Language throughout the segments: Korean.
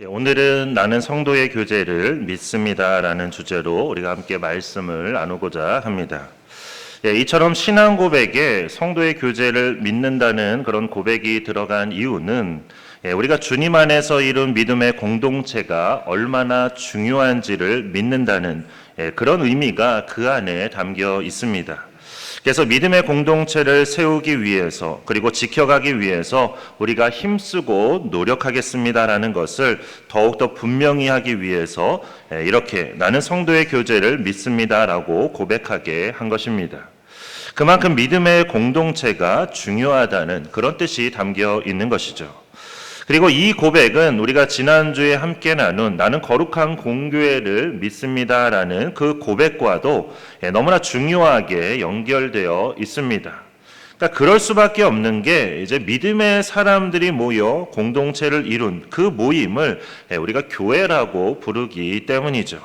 오늘은 나는 성도의 교제를 믿습니다라는 주제로 우리가 함께 말씀을 나누고자 합니다. 이처럼 신앙 고백에 성도의 교제를 믿는다는 그런 고백이 들어간 이유는 우리가 주님 안에서 이룬 믿음의 공동체가 얼마나 중요한지를 믿는다는 그런 의미가 그 안에 담겨 있습니다. 그래서 믿음의 공동체를 세우기 위해서 그리고 지켜가기 위해서 우리가 힘쓰고 노력하겠습니다라는 것을 더욱더 분명히 하기 위해서 이렇게 나는 성도의 교제를 믿습니다라고 고백하게 한 것입니다. 그만큼 믿음의 공동체가 중요하다는 그런 뜻이 담겨 있는 것이죠. 그리고 이 고백은 우리가 지난주에 함께 나눈 나는 거룩한 공교회를 믿습니다라는 그 고백과도 너무나 중요하게 연결되어 있습니다. 그러니까 그럴 수밖에 없는 게 이제 믿음의 사람들이 모여 공동체를 이룬 그 모임을 우리가 교회라고 부르기 때문이죠.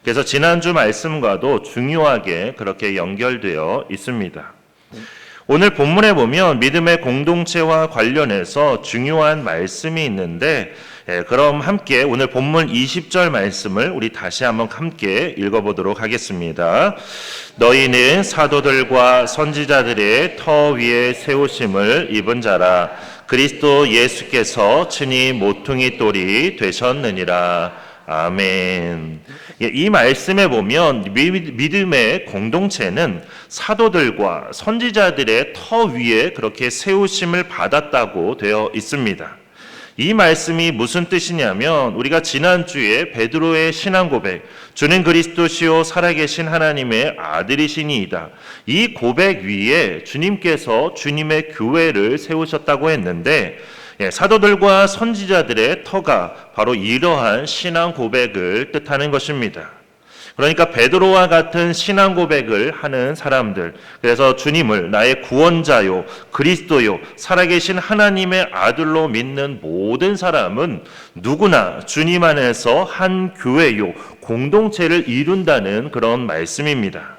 그래서 지난주 말씀과도 중요하게 그렇게 연결되어 있습니다. 오늘 본문에 보면 믿음의 공동체와 관련해서 중요한 말씀이 있는데 그럼 함께 오늘 본문 20절 말씀을 우리 다시 한번 함께 읽어보도록 하겠습니다. 너희는 사도들과 선지자들의 터 위에 세우심을 입은 자라 그리스도 예수께서 친히 모퉁이 돌이 되셨느니라. 아멘. 이 말씀에 보면 믿음의 공동체는 사도들과 선지자들의 터 위에 그렇게 세우심을 받았다고 되어 있습니다. 이 말씀이 무슨 뜻이냐면 우리가 지난주에 베드로의 신앙 고백, 주는 그리스도시요 살아계신 하나님의 아들이시니이다. 이 고백 위에 주님께서 주님의 교회를 세우셨다고 했는데 사도들과 선지자들의 터가 바로 이러한 신앙 고백을 뜻하는 것입니다. 그러니까 베드로와 같은 신앙 고백을 하는 사람들, 그래서 주님을 나의 구원자요, 그리스도요, 살아계신 하나님의 아들로 믿는 모든 사람은 누구나 주님 안에서 한 교회요, 공동체를 이룬다는 그런 말씀입니다.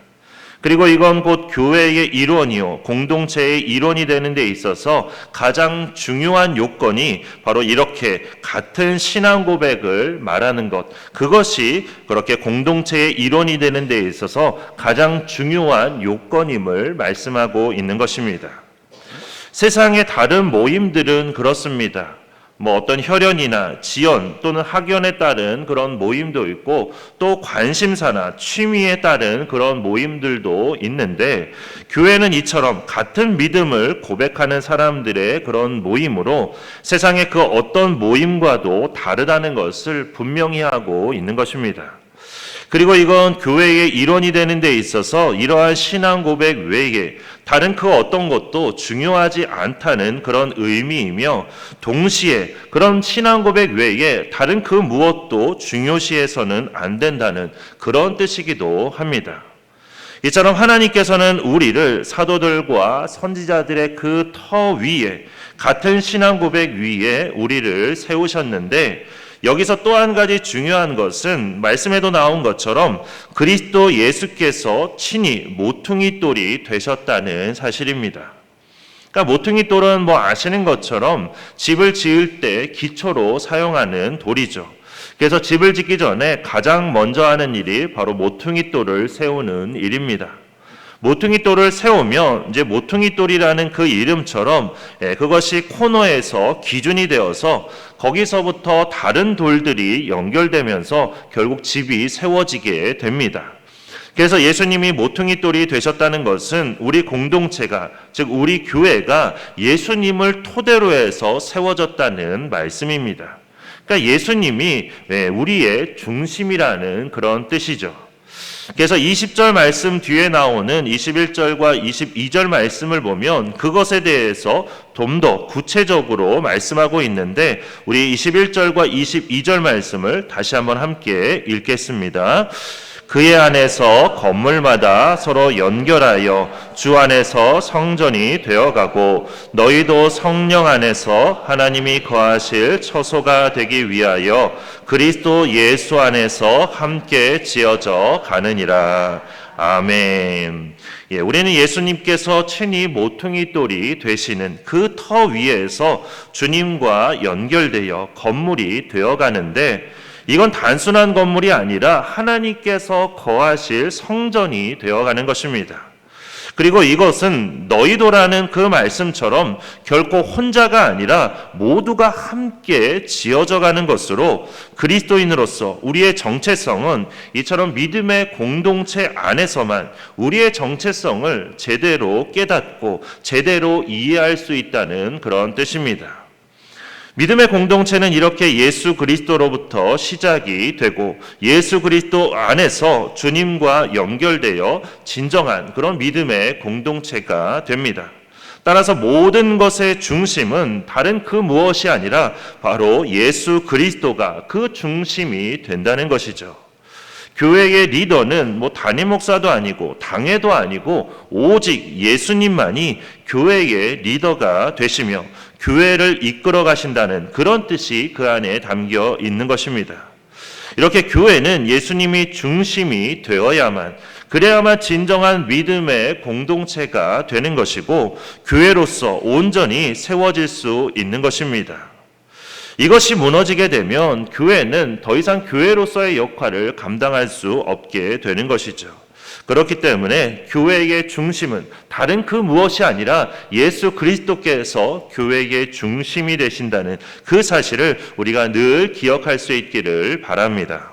그리고 이건 곧 교회의 일원이요, 공동체의 일원이 되는 데 있어서 가장 중요한 요건이 바로 이렇게 같은 신앙 고백을 말하는 것, 그것이 그렇게 공동체의 일원이 되는 데 있어서 가장 중요한 요건임을 말씀하고 있는 것입니다. 세상의 다른 모임들은 그렇습니다. 어떤 혈연이나 지연 또는 학연에 따른 그런 모임도 있고 또 관심사나 취미에 따른 그런 모임들도 있는데 교회는 이처럼 같은 믿음을 고백하는 사람들의 그런 모임으로 세상의 그 어떤 모임과도 다르다는 것을 분명히 하고 있는 것입니다. 그리고 이건 교회의 일원이 되는 데 있어서 이러한 신앙 고백 외에 다른 그 어떤 것도 중요하지 않다는 그런 의미이며 동시에 그런 신앙 고백 외에 다른 그 무엇도 중요시해서는 안 된다는 그런 뜻이기도 합니다. 이처럼 하나님께서는 우리를 사도들과 선지자들의 그 터 위에 같은 신앙 고백 위에 우리를 세우셨는데 여기서 또 한 가지 중요한 것은 말씀에도 나온 것처럼 그리스도 예수께서 친히 모퉁이 돌이 되셨다는 사실입니다. 그러니까 모퉁이 돌은 아시는 것처럼 집을 지을 때 기초로 사용하는 돌이죠. 그래서 집을 짓기 전에 가장 먼저 하는 일이 바로 모퉁이 돌을 세우는 일입니다. 모퉁이 돌을 세우면 이제 모퉁이 돌이라는 그 이름처럼 그것이 코너에서 기준이 되어서 거기서부터 다른 돌들이 연결되면서 결국 집이 세워지게 됩니다. 그래서 예수님이 모퉁이 돌이 되셨다는 것은 우리 공동체가, 즉 우리 교회가 예수님을 토대로 해서 세워졌다는 말씀입니다. 그러니까 예수님이 우리의 중심이라는 그런 뜻이죠. 그래서 20절 말씀 뒤에 나오는 21절과 22절 말씀을 보면 그것에 대해서 좀 더 구체적으로 말씀하고 있는데 우리 21절과 22절 말씀을 다시 한번 함께 읽겠습니다. 그의 안에서 건물마다 서로 연결하여 주 안에서 성전이 되어가고 너희도 성령 안에서 하나님이 거하실 처소가 되기 위하여 그리스도 예수 안에서 함께 지어져 가느니라. 아멘. 예, 우리는 예수님께서 친히 모퉁이 돌이 되시는 그 터 위에서 주님과 연결되어 건물이 되어가는데, 이건 단순한 건물이 아니라 하나님께서 거하실 성전이 되어가는 것입니다. 그리고 이것은 너희도라는 그 말씀처럼 결코 혼자가 아니라 모두가 함께 지어져 가는 것으로, 그리스도인으로서 우리의 정체성은 이처럼 믿음의 공동체 안에서만 우리의 정체성을 제대로 깨닫고 제대로 이해할 수 있다는 그런 뜻입니다. 믿음의 공동체는 이렇게 예수 그리스도로부터 시작이 되고 예수 그리스도 안에서 주님과 연결되어 진정한 그런 믿음의 공동체가 됩니다. 따라서 모든 것의 중심은 다른 그 무엇이 아니라 바로 예수 그리스도가 그 중심이 된다는 것이죠. 교회의 리더는 담임 목사도 아니고 당회도 아니고 오직 예수님만이 교회의 리더가 되시며 교회를 이끌어 가신다는 그런 뜻이 그 안에 담겨 있는 것입니다. 이렇게 교회는 예수님이 중심이 되어야만, 그래야만 진정한 믿음의 공동체가 되는 것이고 교회로서 온전히 세워질 수 있는 것입니다. 이것이 무너지게 되면 교회는 더 이상 교회로서의 역할을 감당할 수 없게 되는 것이죠. 그렇기 때문에 교회의 중심은 다른 그 무엇이 아니라 예수 그리스도께서 교회의 중심이 되신다는 그 사실을 우리가 늘 기억할 수 있기를 바랍니다.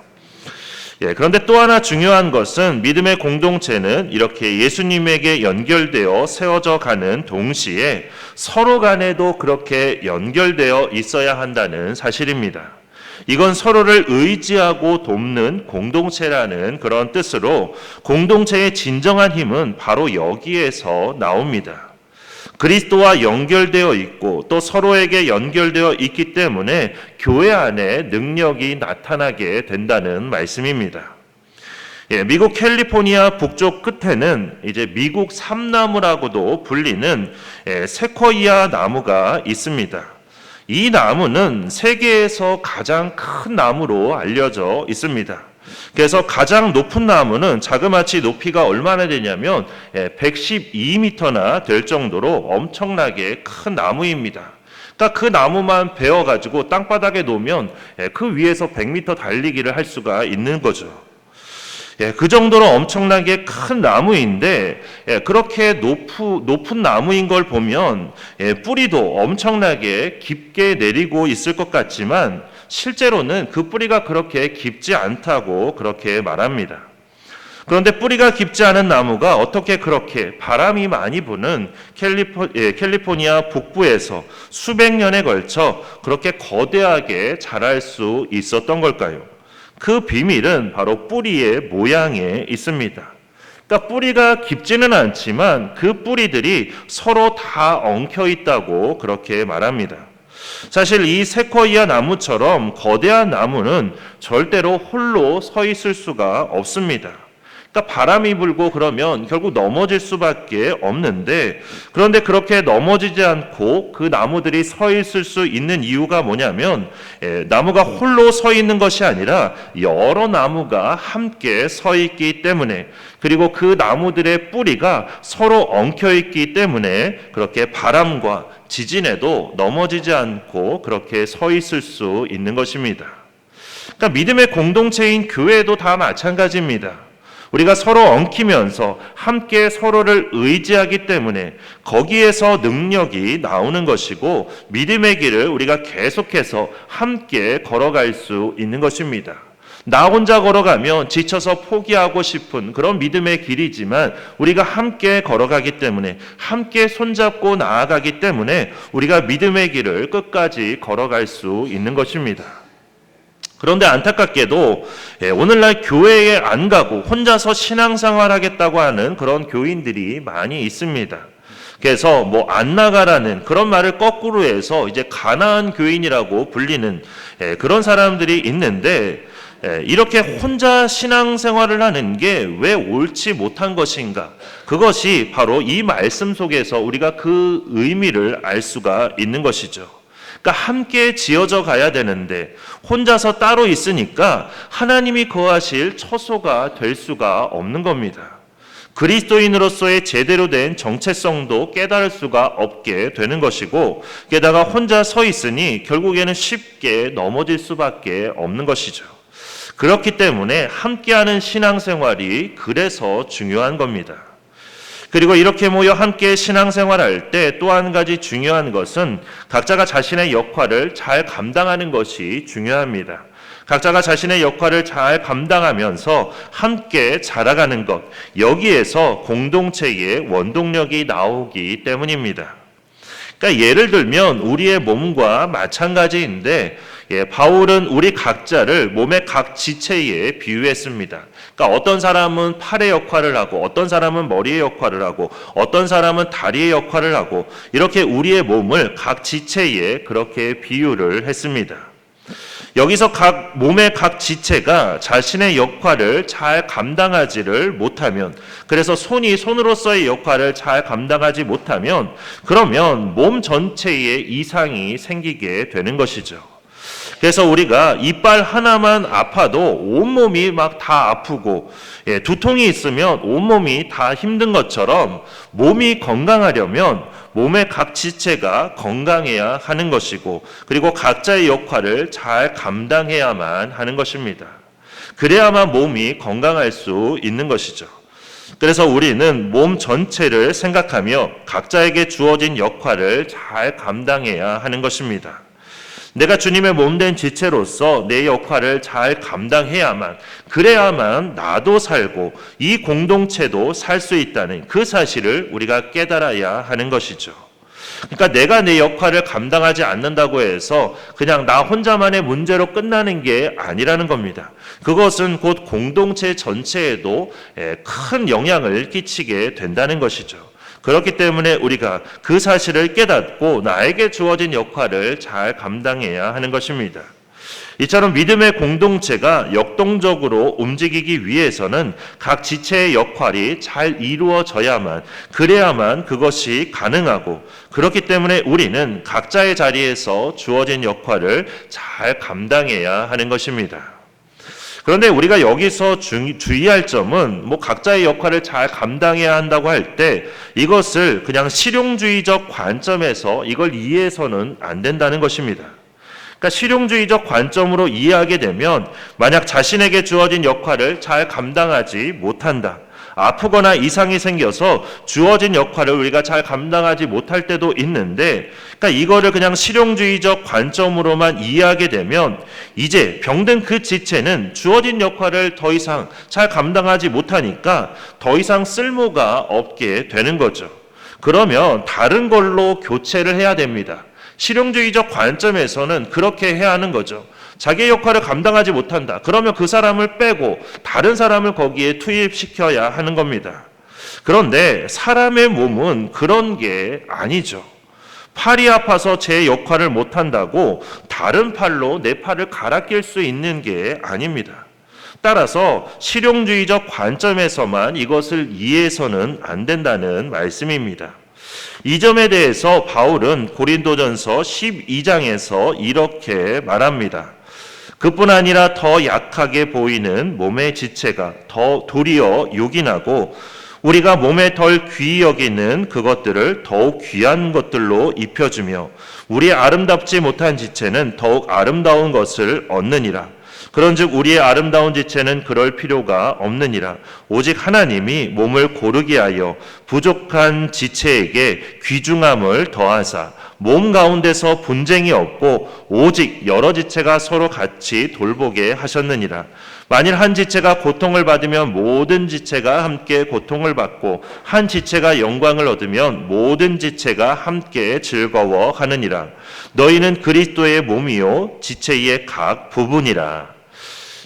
그런데 또 하나 중요한 것은 믿음의 공동체는 이렇게 예수님에게 연결되어 세워져 가는 동시에 서로 간에도 그렇게 연결되어 있어야 한다는 사실입니다. 이건 서로를 의지하고 돕는 공동체라는 그런 뜻으로, 공동체의 진정한 힘은 바로 여기에서 나옵니다. 그리스도와 연결되어 있고 또 서로에게 연결되어 있기 때문에 교회 안에 능력이 나타나게 된다는 말씀입니다. 미국 캘리포니아 북쪽 끝에는 이제 미국 삼나무라고도 불리는 세코이아 나무가 있습니다. 이 나무는 세계에서 가장 큰 나무로 알려져 있습니다. 그래서 가장 높은 나무는 자그마치 높이가 얼마나 되냐면 112m나 될 정도로 엄청나게 큰 나무입니다. 그러니까 그 나무만 베어가지고 땅바닥에 놓으면 그 위에서 100m 달리기를 할 수가 있는 거죠. 그 정도로 엄청나게 큰 나무인데, 그렇게 높은 나무인 걸 보면 뿌리도 엄청나게 깊게 내리고 있을 것 같지만 실제로는 그 뿌리가 그렇게 깊지 않다고 그렇게 말합니다. 그런데 뿌리가 깊지 않은 나무가 어떻게 그렇게 바람이 많이 부는 캘리포니아 북부에서 수백 년에 걸쳐 그렇게 거대하게 자랄 수 있었던 걸까요? 그 비밀은 바로 뿌리의 모양에 있습니다. 그러니까 뿌리가 깊지는 않지만 그 뿌리들이 서로 다 엉켜 있다고 그렇게 말합니다. 사실 이 세코이아 나무처럼 거대한 나무는 절대로 홀로 서 있을 수가 없습니다. 그러니까 바람이 불고 그러면 결국 넘어질 수밖에 없는데, 그런데 그렇게 넘어지지 않고 그 나무들이 서 있을 수 있는 이유가 뭐냐면 나무가 홀로 서 있는 것이 아니라 여러 나무가 함께 서 있기 때문에, 그리고 그 나무들의 뿌리가 서로 엉켜 있기 때문에 그렇게 바람과 지진에도 넘어지지 않고 그렇게 서 있을 수 있는 것입니다. 그러니까 믿음의 공동체인 교회도 다 마찬가지입니다. 우리가 서로 엉키면서 함께 서로를 의지하기 때문에 거기에서 능력이 나오는 것이고, 믿음의 길을 우리가 계속해서 함께 걸어갈 수 있는 것입니다. 나 혼자 걸어가면 지쳐서 포기하고 싶은 그런 믿음의 길이지만 우리가 함께 걸어가기 때문에, 함께 손잡고 나아가기 때문에 우리가 믿음의 길을 끝까지 걸어갈 수 있는 것입니다. 그런데 안타깝게도 오늘날 교회에 안 가고 혼자서 신앙생활 하겠다고 하는 그런 교인들이 많이 있습니다. 그래서 안 나가라는 그런 말을 거꾸로 해서 이제 가난한 교인이라고 불리는 그런 사람들이 있는데, 이렇게 혼자 신앙생활을 하는 게 왜 옳지 못한 것인가? 그것이 바로 이 말씀 속에서 우리가 그 의미를 알 수가 있는 것이죠. 그러니까 함께 지어져 가야 되는데 혼자서 따로 있으니까 하나님이 거하실 처소가 될 수가 없는 겁니다. 그리스도인으로서의 제대로 된 정체성도 깨달을 수가 없게 되는 것이고, 게다가 혼자 서 있으니 결국에는 쉽게 넘어질 수밖에 없는 것이죠. 그렇기 때문에 함께하는 신앙생활이 그래서 중요한 겁니다. 그리고 이렇게 모여 함께 신앙생활할 때 또 한 가지 중요한 것은 각자가 자신의 역할을 잘 감당하는 것이 중요합니다. 각자가 자신의 역할을 잘 감당하면서 함께 자라가는 것, 여기에서 공동체의 원동력이 나오기 때문입니다. 그러니까 예를 들면 우리의 몸과 마찬가지인데, 바울은 우리 각자를 몸의 각 지체에 비유했습니다. 그러니까 어떤 사람은 팔의 역할을 하고, 어떤 사람은 머리의 역할을 하고, 어떤 사람은 다리의 역할을 하고, 이렇게 우리의 몸을 각 지체에 그렇게 비유를 했습니다. 여기서 몸의 각 지체가 자신의 역할을 잘 감당하지를 못하면, 그래서 손이 손으로서의 역할을 잘 감당하지 못하면, 그러면 몸 전체에 이상이 생기게 되는 것이죠. 그래서 우리가 이빨 하나만 아파도 온몸이 막 다 아프고, 두통이 있으면 온몸이 다 힘든 것처럼 몸이 건강하려면 몸의 각 지체가 건강해야 하는 것이고, 그리고 각자의 역할을 잘 감당해야만 하는 것입니다. 그래야만 몸이 건강할 수 있는 것이죠. 그래서 우리는 몸 전체를 생각하며 각자에게 주어진 역할을 잘 감당해야 하는 것입니다. 내가 주님의 몸된 지체로서 내 역할을 잘 감당해야만, 그래야만 나도 살고 이 공동체도 살 수 있다는 그 사실을 우리가 깨달아야 하는 것이죠. 그러니까 내가 내 역할을 감당하지 않는다고 해서 그냥 나 혼자만의 문제로 끝나는 게 아니라는 겁니다. 그것은 곧 공동체 전체에도 큰 영향을 끼치게 된다는 것이죠. 그렇기 때문에 우리가 그 사실을 깨닫고 나에게 주어진 역할을 잘 감당해야 하는 것입니다. 이처럼 믿음의 공동체가 역동적으로 움직이기 위해서는 각 지체의 역할이 잘 이루어져야만, 그래야만 그것이 가능하고, 그렇기 때문에 우리는 각자의 자리에서 주어진 역할을 잘 감당해야 하는 것입니다. 그런데 우리가 여기서 주의할 점은 각자의 역할을 잘 감당해야 한다고 할 때 이것을 그냥 실용주의적 관점에서 이걸 이해해서는 안 된다는 것입니다. 그러니까 실용주의적 관점으로 이해하게 되면 만약 자신에게 주어진 역할을 잘 감당하지 못한다, 아프거나 이상이 생겨서 주어진 역할을 우리가 잘 감당하지 못할 때도 있는데, 그러니까 이거를 그냥 실용주의적 관점으로만 이해하게 되면 이제 병든 그 지체는 주어진 역할을 더 이상 잘 감당하지 못하니까 더 이상 쓸모가 없게 되는 거죠. 그러면 다른 걸로 교체를 해야 됩니다. 실용주의적 관점에서는 그렇게 해야 하는 거죠. 자기의 역할을 감당하지 못한다. 그러면 그 사람을 빼고 다른 사람을 거기에 투입시켜야 하는 겁니다. 그런데 사람의 몸은 그런 게 아니죠. 팔이 아파서 제 역할을 못한다고 다른 팔로 내 팔을 갈아 낄 수 있는 게 아닙니다. 따라서 실용주의적 관점에서만 이것을 이해해서는 안 된다는 말씀입니다. 이 점에 대해서 바울은 고린도전서 12장에서 이렇게 말합니다. 그뿐 아니라 더 약하게 보이는 몸의 지체가 더 도리어 요긴하고, 우리가 몸에 덜 귀히 여기는 그것들을 더욱 귀한 것들로 입혀주며, 우리의 아름답지 못한 지체는 더욱 아름다운 것을 얻느니라. 그런즉 우리의 아름다운 지체는 그럴 필요가 없느니라. 오직 하나님이 몸을 고르게 하여 부족한 지체에게 귀중함을 더하사 몸 가운데서 분쟁이 없고 오직 여러 지체가 서로 같이 돌보게 하셨느니라. 만일 한 지체가 고통을 받으면 모든 지체가 함께 고통을 받고, 한 지체가 영광을 얻으면 모든 지체가 함께 즐거워하느니라. 너희는 그리스도의 몸이요 지체의 각 부분이라.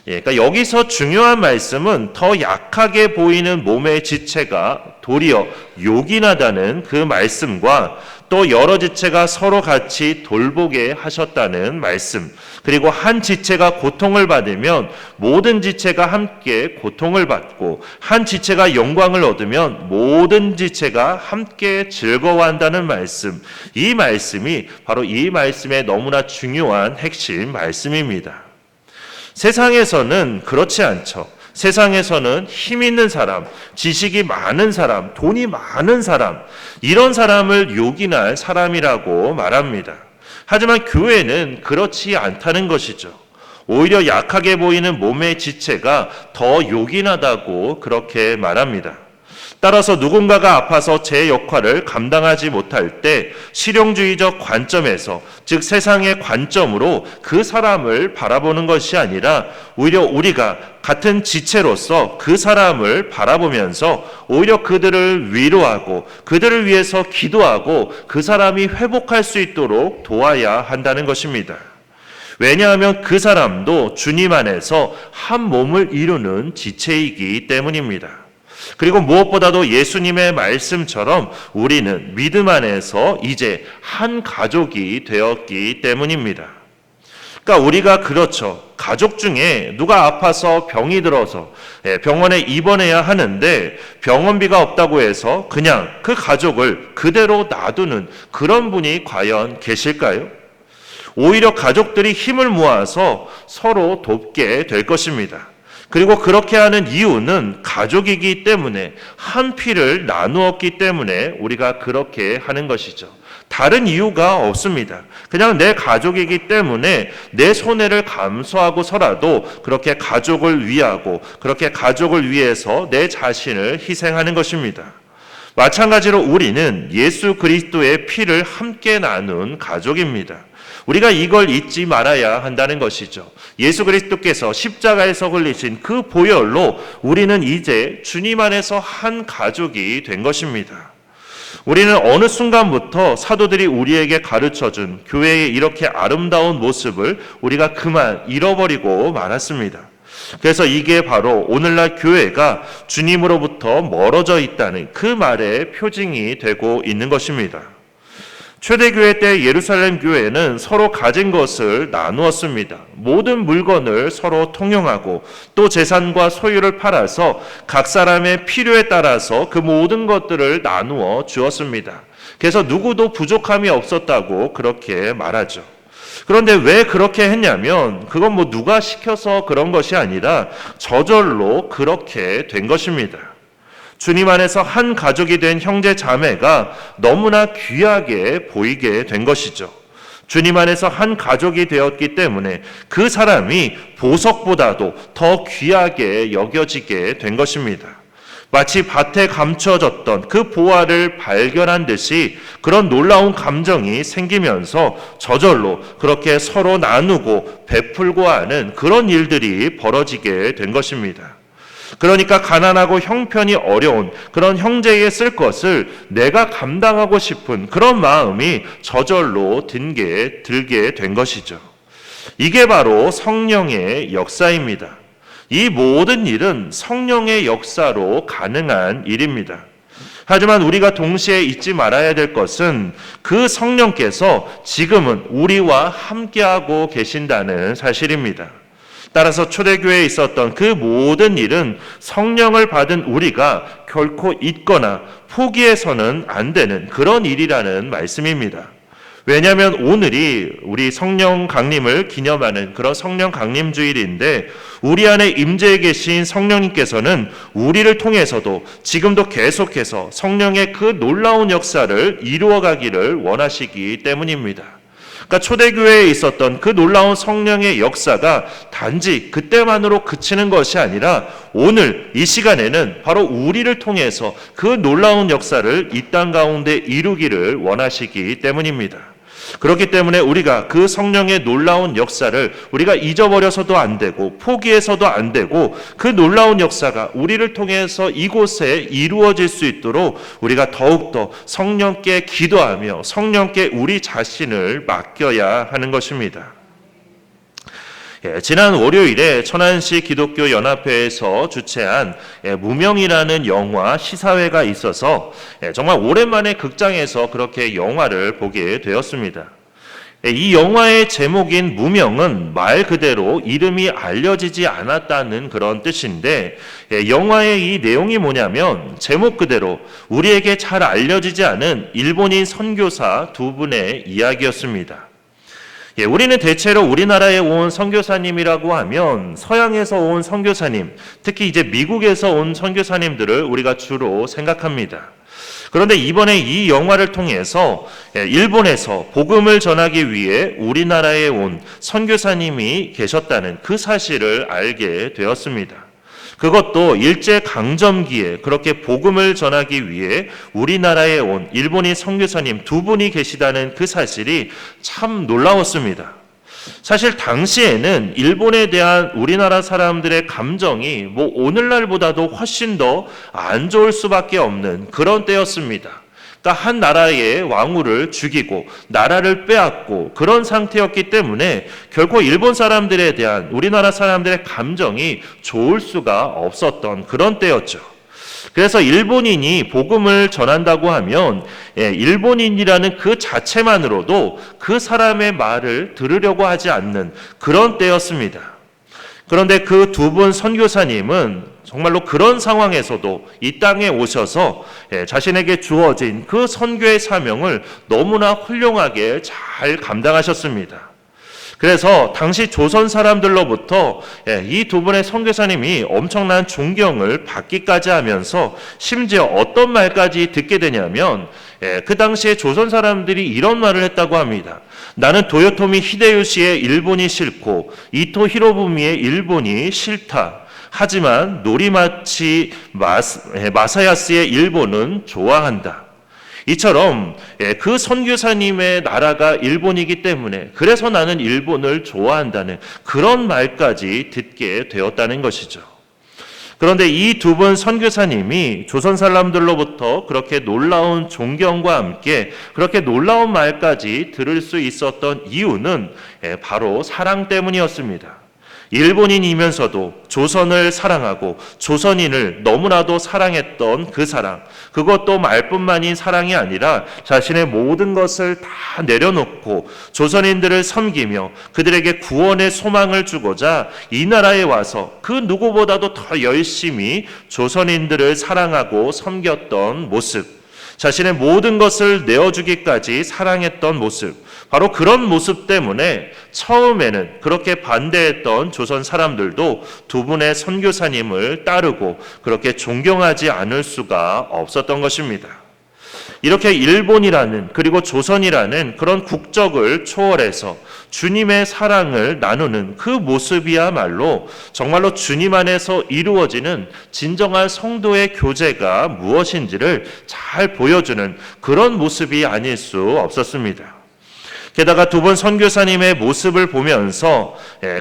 그러니까 여기서 중요한 말씀은 더 약하게 보이는 몸의 지체가 도리어 요긴하다는 그 말씀과, 또 여러 지체가 서로 같이 돌보게 하셨다는 말씀, 그리고 한 지체가 고통을 받으면 모든 지체가 함께 고통을 받고, 한 지체가 영광을 얻으면 모든 지체가 함께 즐거워한다는 말씀, 이 말씀이 바로 이 말씀의 너무나 중요한 핵심 말씀입니다. 세상에서는 그렇지 않죠. 세상에서는 힘 있는 사람, 지식이 많은 사람, 돈이 많은 사람, 이런 사람을 요긴할 사람이라고 말합니다. 하지만 교회는 그렇지 않다는 것이죠. 오히려 약하게 보이는 몸의 지체가 더 요긴하다고 그렇게 말합니다. 따라서 누군가가 아파서 제 역할을 감당하지 못할 때 실용주의적 관점에서, 즉 세상의 관점으로 그 사람을 바라보는 것이 아니라 오히려 우리가 같은 지체로서 그 사람을 바라보면서 오히려 그들을 위로하고 그들을 위해서 기도하고 그 사람이 회복할 수 있도록 도와야 한다는 것입니다. 왜냐하면 그 사람도 주님 안에서 한 몸을 이루는 지체이기 때문입니다. 그리고 무엇보다도 예수님의 말씀처럼 우리는 믿음 안에서 이제 한 가족이 되었기 때문입니다. 그러니까 우리가 그렇죠. 가족 중에 누가 아파서 병이 들어서 병원에 입원해야 하는데 병원비가 없다고 해서 그냥 그 가족을 그대로 놔두는 그런 분이 과연 계실까요? 오히려 가족들이 힘을 모아서 서로 돕게 될 것입니다. 그리고 그렇게 하는 이유는 가족이기 때문에, 한 피를 나누었기 때문에 우리가 그렇게 하는 것이죠. 다른 이유가 없습니다. 그냥 내 가족이기 때문에 내 손해를 감수하고서라도 그렇게 가족을 위하고 그렇게 가족을 위해서 내 자신을 희생하는 것입니다. 마찬가지로 우리는 예수 그리스도의 피를 함께 나눈 가족입니다. 우리가 이걸 잊지 말아야 한다는 것이죠. 예수 그리스도께서 십자가에서 흘리신 그 보혈로 우리는 이제 주님 안에서 한 가족이 된 것입니다. 우리는 어느 순간부터 사도들이 우리에게 가르쳐준 교회의 이렇게 아름다운 모습을 우리가 그만 잃어버리고 말았습니다. 그래서 이게 바로 오늘날 교회가 주님으로부터 멀어져 있다는 그 말의 표징이 되고 있는 것입니다. 초대교회 때 예루살렘 교회는 서로 가진 것을 나누었습니다. 모든 물건을 서로 통용하고 또 재산과 소유를 팔아서 각 사람의 필요에 따라서 그 모든 것들을 나누어 주었습니다. 그래서 누구도 부족함이 없었다고 그렇게 말하죠. 그런데 왜 그렇게 했냐면 그건 누가 시켜서 그런 것이 아니라 저절로 그렇게 된 것입니다. 주님 안에서 한 가족이 된 형제 자매가 너무나 귀하게 보이게 된 것이죠. 주님 안에서 한 가족이 되었기 때문에 그 사람이 보석보다도 더 귀하게 여겨지게 된 것입니다. 마치 밭에 감춰졌던 그 보화를 발견한 듯이 그런 놀라운 감정이 생기면서 저절로 그렇게 서로 나누고 베풀고 하는 그런 일들이 벌어지게 된 것입니다. 그러니까 가난하고 형편이 어려운 그런 형제에게 쓸 것을 내가 감당하고 싶은 그런 마음이 저절로 들게 된 것이죠. 이게 바로 성령의 역사입니다. 이 모든 일은 성령의 역사로 가능한 일입니다. 하지만 우리가 동시에 잊지 말아야 될 것은 그 성령께서 지금은 우리와 함께하고 계신다는 사실입니다. 따라서 초대교회에 있었던 그 모든 일은 성령을 받은 우리가 결코 잊거나 포기해서는 안 되는 그런 일이라는 말씀입니다. 왜냐하면 오늘이 우리 성령 강림을 기념하는 그런 성령 강림 주일인데 우리 안에 임재해 계신 성령님께서는 우리를 통해서도 지금도 계속해서 성령의 그 놀라운 역사를 이루어가기를 원하시기 때문입니다. 그러니까 초대교회에 있었던 그 놀라운 성령의 역사가 단지 그때만으로 그치는 것이 아니라 오늘 이 시간에는 바로 우리를 통해서 그 놀라운 역사를 이 땅 가운데 이루기를 원하시기 때문입니다. 그렇기 때문에 우리가 그 성령의 놀라운 역사를 우리가 잊어버려서도 안 되고 포기해서도 안 되고 그 놀라운 역사가 우리를 통해서 이곳에 이루어질 수 있도록 우리가 더욱더 성령께 기도하며 성령께 우리 자신을 맡겨야 하는 것입니다. 지난 월요일에 천안시 기독교 연합회에서 주최한 무명이라는 영화 시사회가 있어서 정말 오랜만에 극장에서 그렇게 영화를 보게 되었습니다. 이 영화의 제목인 무명은 말 그대로 이름이 알려지지 않았다는 그런 뜻인데 영화의 이 내용이 뭐냐면 제목 그대로 우리에게 잘 알려지지 않은 일본인 선교사 두 분의 이야기였습니다. 우리는 대체로 우리나라에 온 선교사님이라고 하면 서양에서 온 선교사님, 특히 이제 미국에서 온 선교사님들을 우리가 주로 생각합니다. 그런데 이번에 이 영화를 통해서 일본에서 복음을 전하기 위해 우리나라에 온 선교사님이 계셨다는 그 사실을 알게 되었습니다. 그것도 일제강점기에 그렇게 복음을 전하기 위해 우리나라에 온 일본인 선교사님 두 분이 계시다는 그 사실이 참 놀라웠습니다. 사실 당시에는 일본에 대한 우리나라 사람들의 감정이 오늘날보다도 훨씬 더 안 좋을 수밖에 없는 그런 때였습니다. 그러니까 한 나라의 왕후를 죽이고 나라를 빼앗고 그런 상태였기 때문에 결코 일본 사람들에 대한 우리나라 사람들의 감정이 좋을 수가 없었던 그런 때였죠. 그래서 일본인이 복음을 전한다고 하면 일본인이라는 그 자체만으로도 그 사람의 말을 들으려고 하지 않는 그런 때였습니다. 그런데 그 두 분 선교사님은 정말로 그런 상황에서도 이 땅에 오셔서 자신에게 주어진 그 선교의 사명을 너무나 훌륭하게 잘 감당하셨습니다. 그래서 당시 조선 사람들로부터 이 두 분의 선교사님이 엄청난 존경을 받기까지 하면서 심지어 어떤 말까지 듣게 되냐면 그 당시에 조선 사람들이 이런 말을 했다고 합니다. 나는 도요토미 히데요시의 일본이 싫고 이토 히로부미의 일본이 싫다. 하지만 노리마치 마사야스의 일본은 좋아한다. 이처럼 그 선교사님의 나라가 일본이기 때문에 그래서 나는 일본을 좋아한다는 그런 말까지 듣게 되었다는 것이죠. 그런데 이 두 분 선교사님이 조선 사람들로부터 그렇게 놀라운 존경과 함께 그렇게 놀라운 말까지 들을 수 있었던 이유는 바로 사랑 때문이었습니다. 일본인이면서도 조선을 사랑하고 조선인을 너무나도 사랑했던 그 사랑, 그것도 말뿐만인 사랑이 아니라 자신의 모든 것을 다 내려놓고 조선인들을 섬기며 그들에게 구원의 소망을 주고자 이 나라에 와서 그 누구보다도 더 열심히 조선인들을 사랑하고 섬겼던 모습, 자신의 모든 것을 내어주기까지 사랑했던 모습, 바로 그런 모습 때문에 처음에는 그렇게 반대했던 조선 사람들도 두 분의 선교사님을 따르고 그렇게 존경하지 않을 수가 없었던 것입니다. 이렇게 일본이라는 그리고 조선이라는 그런 국적을 초월해서 주님의 사랑을 나누는 그 모습이야말로 정말로 주님 안에서 이루어지는 진정한 성도의 교제가 무엇인지를 잘 보여주는 그런 모습이 아닐 수 없었습니다. 게다가 두 분 선교사님의 모습을 보면서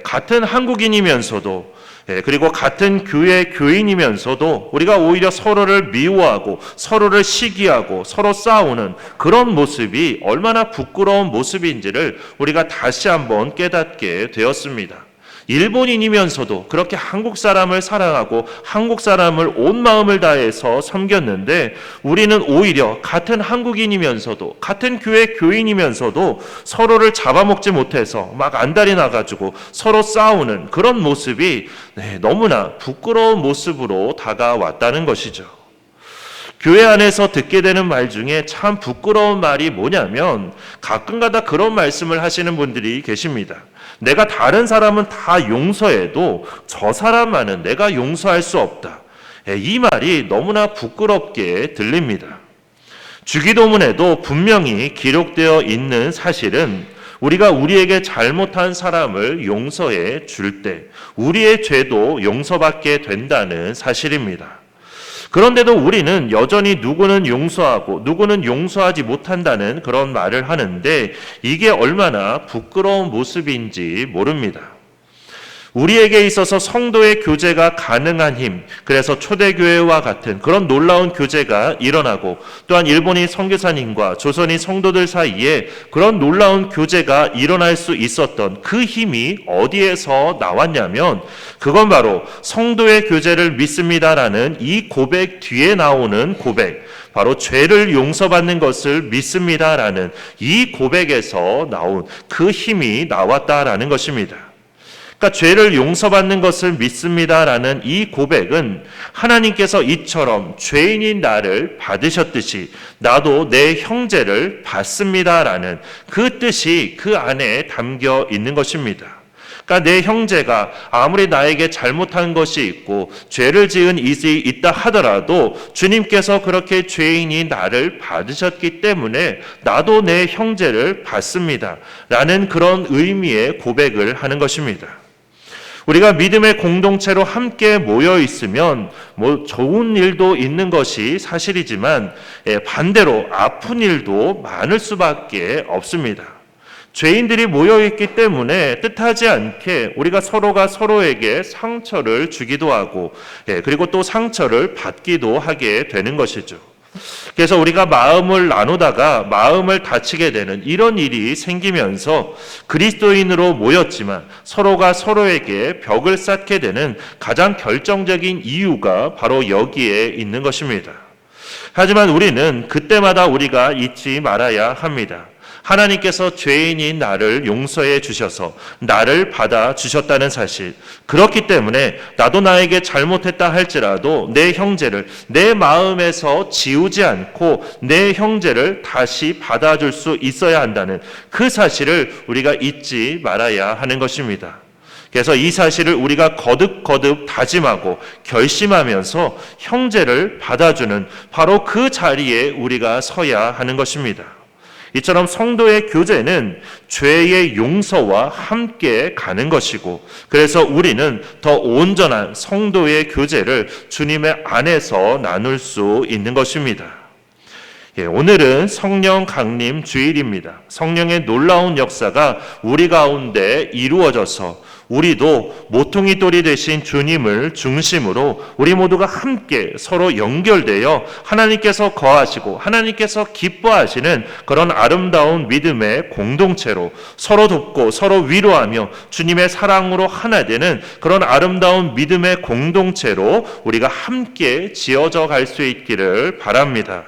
같은 한국인이면서도 그리고 같은 교회 교인이면서도 우리가 오히려 서로를 미워하고 서로를 시기하고 서로 싸우는 그런 모습이 얼마나 부끄러운 모습인지를 우리가 다시 한번 깨닫게 되었습니다. 일본인이면서도 그렇게 한국 사람을 사랑하고 한국 사람을 온 마음을 다해서 섬겼는데 우리는 오히려 같은 한국인이면서도 같은 교회 교인이면서도 서로를 잡아먹지 못해서 막 안달이 나가지고 서로 싸우는 그런 모습이 너무나 부끄러운 모습으로 다가왔다는 것이죠. 교회 안에서 듣게 되는 말 중에 참 부끄러운 말이 뭐냐면 가끔가다 그런 말씀을 하시는 분들이 계십니다. 내가 다른 사람은 다 용서해도 저 사람만은 내가 용서할 수 없다. 이 말이 너무나 부끄럽게 들립니다. 주기도문에도 분명히 기록되어 있는 사실은 우리가 우리에게 잘못한 사람을 용서해 줄 때 우리의 죄도 용서받게 된다는 사실입니다. 그런데도 우리는 여전히 누구는 용서하고 누구는 용서하지 못한다는 그런 말을 하는데 이게 얼마나 부끄러운 모습인지 모릅니다. 우리에게 있어서 성도의 교제가 가능한 힘, 그래서 초대교회와 같은 그런 놀라운 교제가 일어나고 또한 일본인 선교사님과 조선인 성도들 사이에 그런 놀라운 교제가 일어날 수 있었던 그 힘이 어디에서 나왔냐면 그건 바로 성도의 교제를 믿습니다라는 이 고백 뒤에 나오는 고백, 바로 죄를 용서받는 것을 믿습니다라는 이 고백에서 나온 그 힘이 나왔다라는 것입니다. 그러니까 죄를 용서받는 것을 믿습니다라는 이 고백은 하나님께서 이처럼 죄인인 나를 받으셨듯이 나도 내 형제를 받습니다라는 그 뜻이 그 안에 담겨 있는 것입니다. 그러니까 내 형제가 아무리 나에게 잘못한 것이 있고 죄를 지은 일이 있다 하더라도 주님께서 그렇게 죄인이 나를 받으셨기 때문에 나도 내 형제를 받습니다 라는 그런 의미의 고백을 하는 것입니다. 우리가 믿음의 공동체로 함께 모여 있으면 좋은 일도 있는 것이 사실이지만 반대로 아픈 일도 많을 수밖에 없습니다. 죄인들이 모여있기 때문에 뜻하지 않게 우리가 서로가 서로에게 상처를 주기도 하고 그리고 또 상처를 받기도 하게 되는 것이죠. 그래서 우리가 마음을 나누다가 마음을 다치게 되는 이런 일이 생기면서 그리스도인으로 모였지만 서로가 서로에게 벽을 쌓게 되는 가장 결정적인 이유가 바로 여기에 있는 것입니다. 하지만 우리는 그때마다 우리가 잊지 말아야 합니다. 하나님께서 죄인인 나를 용서해 주셔서 나를 받아 주셨다는 사실, 그렇기 때문에 나도 나에게 잘못했다 할지라도 내 형제를 내 마음에서 지우지 않고 내 형제를 다시 받아줄 수 있어야 한다는 그 사실을 우리가 잊지 말아야 하는 것입니다. 그래서 이 사실을 우리가 거듭거듭 다짐하고 결심하면서 형제를 받아주는 바로 그 자리에 우리가 서야 하는 것입니다. 이처럼 성도의 교제는 죄의 용서와 함께 가는 것이고, 그래서 우리는 더 온전한 성도의 교제를 주님의 안에서 나눌 수 있는 것입니다. 오늘은 성령 강림 주일입니다. 성령의 놀라운 역사가 우리 가운데 이루어져서 우리도 모퉁이 돌이 되신 주님을 중심으로 우리 모두가 함께 서로 연결되어 하나님께서 거하시고 하나님께서 기뻐하시는 그런 아름다운 믿음의 공동체로 서로 돕고 서로 위로하며 주님의 사랑으로 하나 되는 그런 아름다운 믿음의 공동체로 우리가 함께 지어져 갈 수 있기를 바랍니다.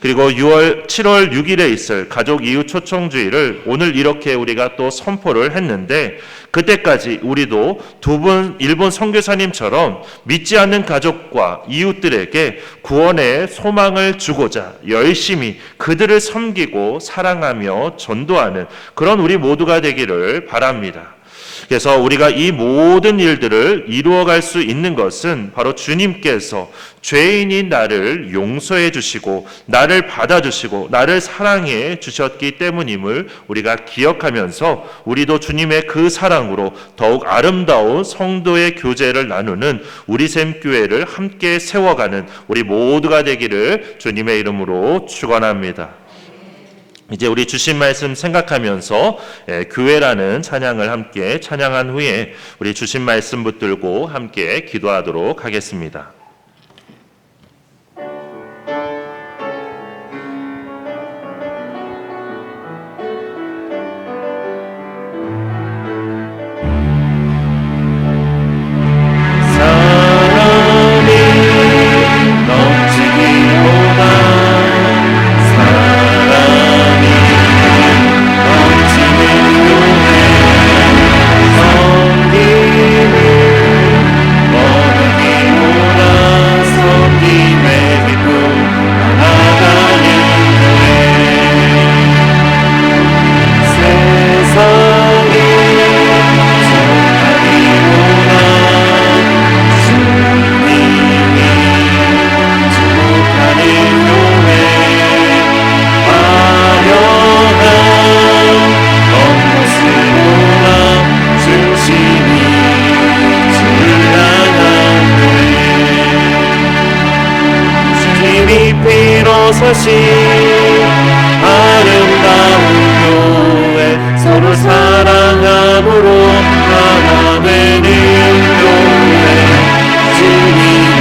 그리고 7월 6일에 있을 가족 이웃 초청주의를 오늘 이렇게 우리가 또 선포를 했는데, 그때까지 우리도 두 분 일본 선교사님처럼 믿지 않는 가족과 이웃들에게 구원의 소망을 주고자 열심히 그들을 섬기고 사랑하며 전도하는 그런 우리 모두가 되기를 바랍니다. 그래서 우리가 이 모든 일들을 이루어갈 수 있는 것은 바로 주님께서 죄인인 나를 용서해 주시고 나를 받아주시고 나를 사랑해 주셨기 때문임을 우리가 기억하면서 우리도 주님의 그 사랑으로 더욱 아름다운 성도의 교제를 나누는 우리샘교회를 함께 세워가는 우리 모두가 되기를 주님의 이름으로 축원합니다. 이제 우리 주신 말씀 생각하면서 교회라는 찬양을 함께 찬양한 후에 우리 주신 말씀 붙들고 함께 기도하도록 하겠습니다. 서신 아름다운 교회 서로 사랑함으로 하나 되는 교회 주님이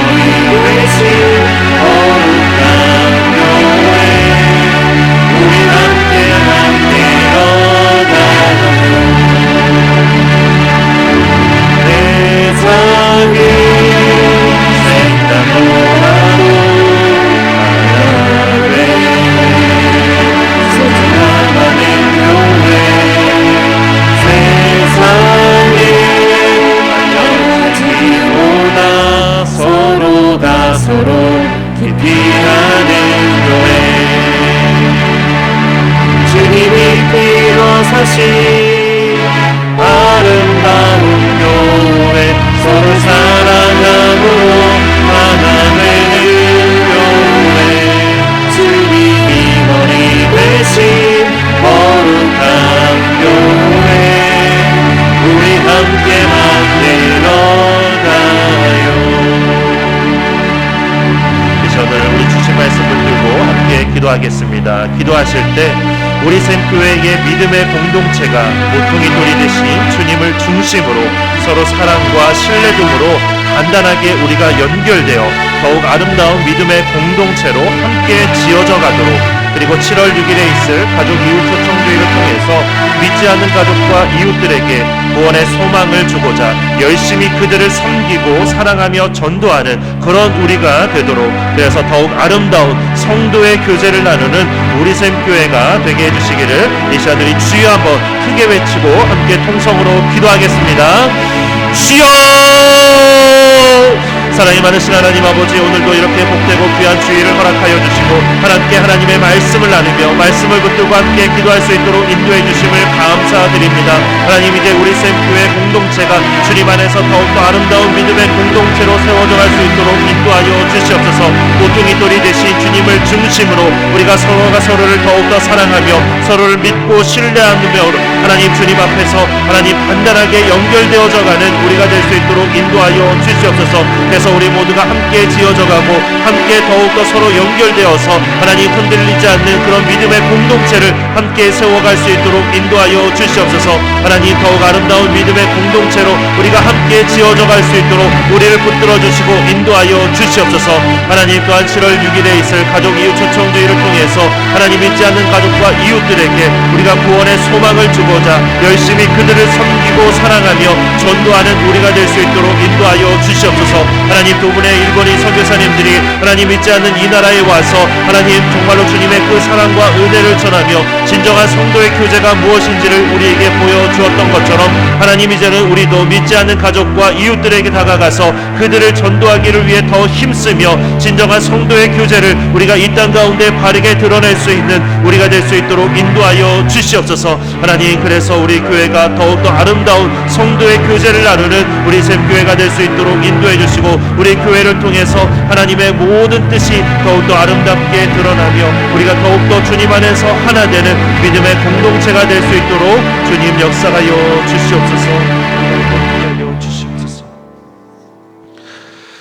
우리 되신 거룩한 교회 우리 함께 나가요 세상이 생각보다도 소중한 교회 되신 아름다운 교회 서로 사랑함으로 하나 되는 교회 주님이 머리 되신 거룩한 교회 우리 함께 만들어가요. 저는 우리 주신 말씀을 들고 함께 기도하겠습니다. 기도하실 때 우리 샘교회의 믿음의 공동체가 모퉁이 돌이 되신 주님을 중심으로 서로 사랑과 신뢰 등으로 단단하게 우리가 연결되어 더욱 아름다운 믿음의 공동체로 함께 지어져 가도록, 그리고 7월 6일에 있을 가족 이웃 초청주의를 통해서 믿지 않는 가족과 이웃들에게 구원의 소망을 주고자 열심히 그들을 섬기고 사랑하며 전도하는 그런 우리가 되도록, 그래서 더욱 아름다운 성도의 교제를 나누는 우리 샘교회가 되게 해주시기를 이 시간들이 주여 한번 크게 외치고 함께 통성으로 기도하겠습니다. 주여! 사랑이 많으신 하나님 아버지, 오늘도 이렇게 복되고 귀한 주의를 허락하여 주시고 하나님께 하나님의 말씀을 나누며 말씀을 붙들고 함께 기도할 수 있도록 인도해 주심을 감사드립니다. 하나님, 이제 우리 샘교회 공동체가 주님 안에서 더욱더 아름다운 믿음의 공동체로 세워져 갈 수 있도록 인도하여 주시옵소서. 모퉁이 돌이 되신 주님을 중심으로 우리가 서로가 서로를 더욱더 사랑하며 서로를 믿고 신뢰하며 하나님 주님 앞에서 하나님 단단하게 연결되어져 가는 우리가 될 수 있도록 인도하여 주시옵소서. 그래서 우리 모두가 함께 지어져가고 함께 더욱더 서로 연결되어서 하나님 흔들리지 않는 그런 믿음의 공동체를 함께 세워갈 수 있도록 인도하여 주시옵소서. 하나님, 더욱 아름다운 믿음의 공동체로 우리가 함께 지어져갈 수 있도록 우리를 붙들어 주시고 인도하여 주시옵소서. 하나님, 또한 7월 6일에 있을 가족 이웃 초청주의를 통해서 하나님 믿지 않는 가족과 이웃들에게 우리가 구원의 소망을 주고자 열심히 그들을 섬기고 사랑하며 전도하는 우리가 될 수 있도록 인도하여 주시옵소서. 하나님, 두 분의 일본인 선교사님들이 하나님 믿지 않는 이 나라에 와서 하나님 정말로 주님의 그 사랑과 은혜를 전하며 진정한 성도의 교제가 무엇인지를 우리에게 보여주었던 것처럼 하나님, 이제는 우리도 믿지 않는 가족과 이웃들에게 다가가서 그들을 전도하기를 위해 더 힘쓰며 진정한 성도의 교제를 우리가 이 땅 가운데 바르게 드러낼 수 있는 우리가 될 수 있도록 인도하여 주시옵소서. 하나님, 그래서 우리 교회가 더욱더 아름다운 성도의 교제를 나누는 우리 샘교회가 될 수 있도록 인도해 주시고 우리 교회를 통해서 하나님의 모든 뜻이 더욱더 아름답게 드러나며 우리가 더욱더 주님 안에서 하나 되는 믿음의 공동체가 될 수 있도록 주님 역사하여 주시옵소서.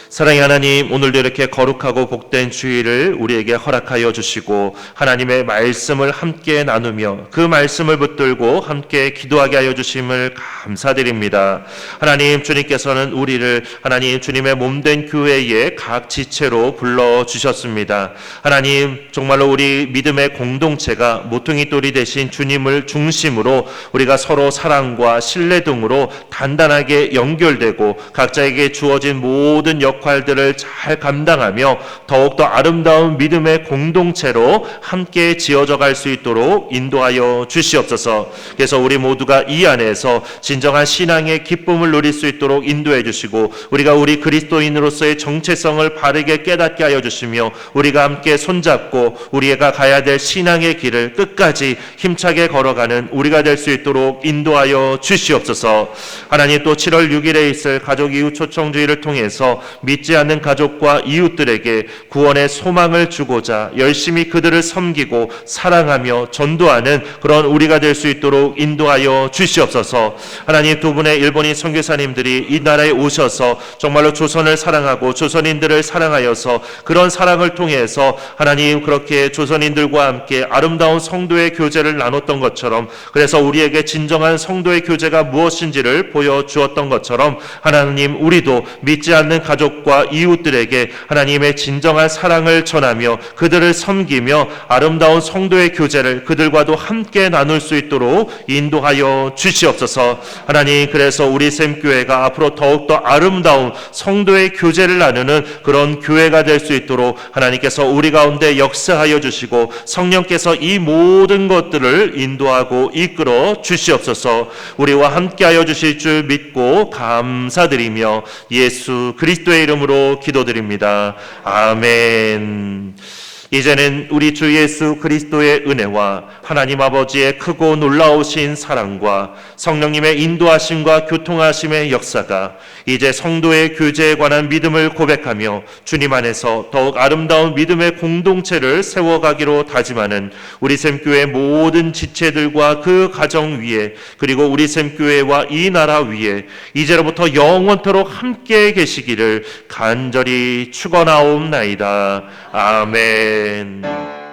사랑의 하나님, 오늘도 이렇게 거룩하고 복된 주일을 우리에게 허락하여 주시고 하나님의 말씀을 함께 나누며 그 말씀을 붙들고 함께 기도하게 하여 주심을 감사드립니다. 하나님, 주님께서는 우리를 하나님 주님의 몸된 교회의 각 지체로 불러주셨습니다. 하나님, 정말로 우리 믿음의 공동체가 모퉁이 돌이 되신 주님을 중심으로 우리가 서로 사랑과 신뢰 등으로 단단하게 연결되고 각자에게 주어진 모든 역할들을 잘 감당하며 더욱더 아름다운 믿음의 공동체로 함께 지어져 갈 수 있도록 인도하여 주시옵소서. 그래서 우리 모두가 이 안에서 진정한 신앙의 기쁨을 누릴 수 있도록 인도해 주시고 우리가 우리 그리스도인으로서의 정체성을 바르게 깨닫게 하여 주시며 우리가 함께 손잡고 우리가 가야 될 신앙의 길을 끝까지 힘차게 걸어가는 우리가 될 수 있도록 인도하여 주시옵소서. 하나님, 또 7월 6일에 있을 가족 이웃 초청주의를 통해서 믿지 않는 가족과 이웃들에게 구원의 소망을 주고자 열심히 그들을 섬기고 사랑하며 전도하는 그런 우리가 될 수 있도록 인도하여 주시옵소서. 하나님, 두 분의 일본인 선교사님들이 이 나라에 오셔서 정말로 조선을 사랑하고 조선인들을 사랑하여서 그런 사랑을 통해서 하나님 그렇게 조선인들과 함께 아름다운 성도의 교제를 나눴던 것처럼, 그래서 우리에게 진정한 성도의 교제가 무엇인지를 보여주었던 것처럼 하나님, 우리도 믿지 않는 가족과 이웃들에게 하나님의 진정한 사랑을 전하며 그들을 섬기며 아름다운 성도의 교제를 그들과도 함께 나눌 수 있도록 인도하여 주시옵소서. 하나님, 그래서 우리 샘교회가 앞으로 더욱더 아름다운 성도의 교제를 나누는 그런 교회가 될 수 있도록 하나님께서 우리 가운데 역사하여 주시고 성령께서 이 모든 것들을 인도하고 이끌어 주시옵소서. 우리와 함께하여 주실 줄 믿고 감사드리며 예수 그리스도의 이름으로 기도드립니다. 아멘. 이제는 우리 주 예수 그리스도의 은혜와 하나님 아버지의 크고 놀라우신 사랑과 성령님의 인도하심과 교통하심의 역사가 이제 성도의 교제에 관한 믿음을 고백하며 주님 안에서 더욱 아름다운 믿음의 공동체를 세워가기로 다짐하는 우리 샘교회 모든 지체들과 그 가정 위에, 그리고 우리 샘교회와 이 나라 위에 이제로부터 영원토록 함께 계시기를 간절히 축원하옵나이다. 아멘.